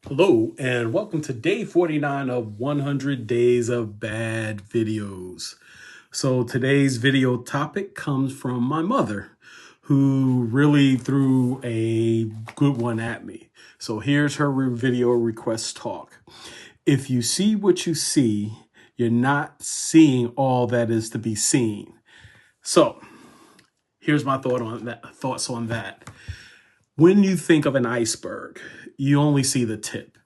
Hello, and welcome to day 49 of 100 Days of Bad Videos. So, today's video topic comes from my mother, who really threw a good one at me. So, here's her video request talk. If you see what you see, you're not seeing all that is to be seen. So, here's my thoughts on that. When you think of an iceberg, you only see the tip.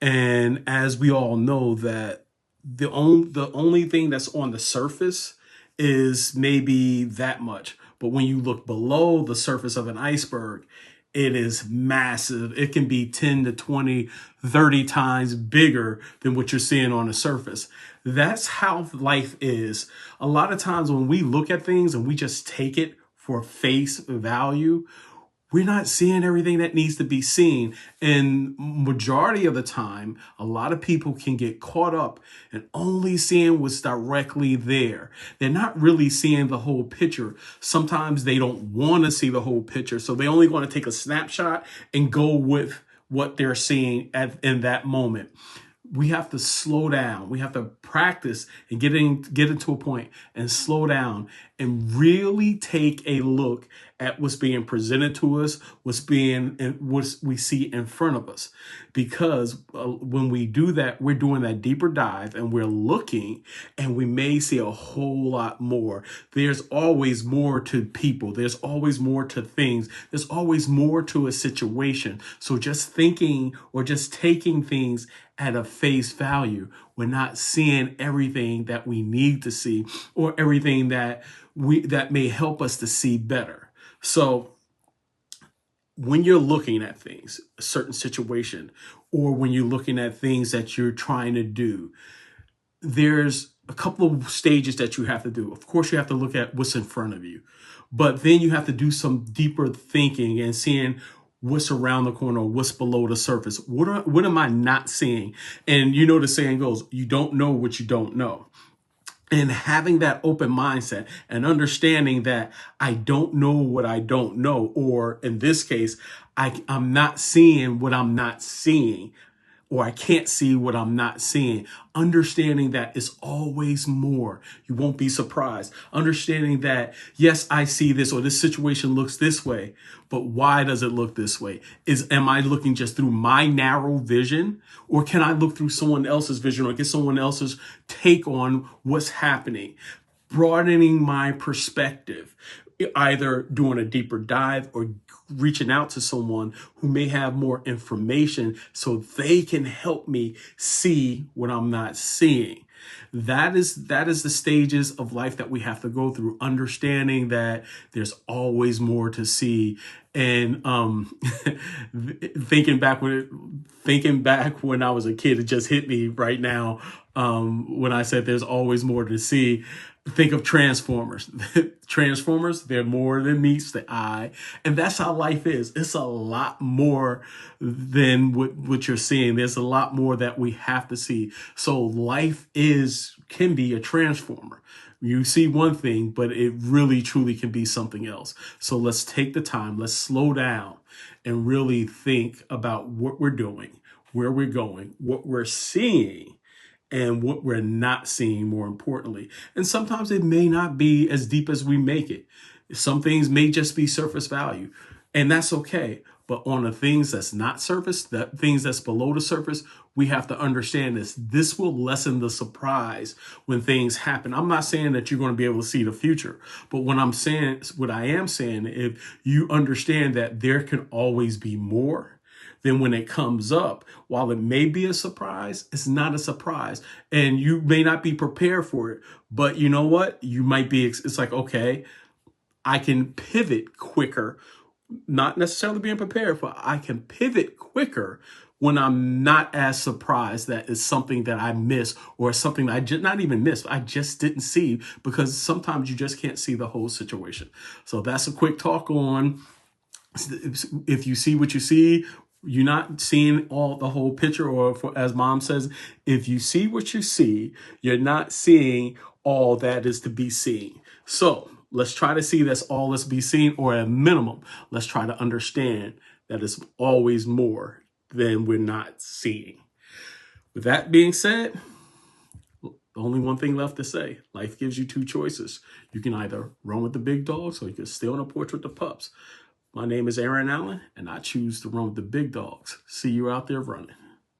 And as we all know that the only thing that's on the surface is maybe that much. But when you look below the surface of an iceberg, it is massive. It can be 10 to 20, 30 times bigger than what you're seeing on the surface. That's how life is. A lot of times when we look at things and we just take it for face value, we're not seeing everything that needs to be seen. And majority of the time, a lot of people can get caught up in only seeing what's directly there. They're not really seeing the whole picture. Sometimes they don't want to see the whole picture. So they only want to take a snapshot and go with what they're seeing in that moment. We have to slow down. We have to practice and get into a point and slow down and really take a look at what's being presented to us, what we see in front of us. Because when we do that, we're doing that deeper dive and we're looking, and we may see a whole lot more. There's always more to people. There's always more to things. There's always more to a situation. So just thinking or just taking things at a face value, we're not seeing everything that we need to see or everything that may help us to see better. So when you're looking at things, a certain situation, or when you're looking at things that you're trying to do, there's a couple of stages that you have to do. Of course, you have to look at what's in front of you, but then you have to do some deeper thinking and seeing what's around the corner, what's below the surface. What am I not seeing? And you know the saying goes, you don't know what you don't know. And having that open mindset and understanding that I don't know what I don't know, or in this case, I'm not seeing what I'm not seeing, or I can't see what I'm not seeing. Understanding that it's always more. You won't be surprised. Understanding that, yes, I see this, or this situation looks this way, but why does it look this way? Am I looking just through my narrow vision, or can I look through someone else's vision or get someone else's take on what's happening? Broadening my perspective, either doing a deeper dive or reaching out to someone who may have more information so they can help me see what I'm not seeing. That is the stages of life that we have to go through, understanding that there's always more to see. And thinking back when I was a kid, it just hit me right now when I said there's always more to see. Think of Transformers. Transformers, they're more than meets the eye. And that's how life is. It's a lot more than what you're seeing. There's a lot more that we have to see. So life can be a transformer. You see one thing, but it really truly can be something else. So let's take the time, let's slow down and really think about what we're doing, where we're going, what we're seeing, and what we're not seeing, more importantly. And sometimes it may not be as deep as we make it. Some things may just be surface value, and that's okay. But on the things that's not surface, the things that's below the surface, we have to understand this. This will lessen the surprise when things happen. I'm not saying that you're going to be able to see the future, but what I am saying, if you understand that there can always be more, then when it comes up, while it may be a surprise, it's not a surprise. And you may not be prepared for it. But you know what? You might be, it's like, okay, I can pivot quicker, not necessarily being prepared for, I can pivot quicker when I'm not as surprised that it's something that I miss, or something that I just not even miss, I just didn't see, because sometimes you just can't see the whole situation. So that's a quick talk on, if you see what you see, you're not seeing the whole picture, or as mom says, if you see what you see, you're not seeing all that is to be seen. So let's try to see that's all that's to be seen, or at a minimum, let's try to understand that it's always more than we're not seeing. With that being said, only one thing left to say. Life gives you two choices. You can either run with the big dogs or you can stay on the porch with the pups. My name is Aaron Allen, and I choose to run with the big dogs. See you out there running.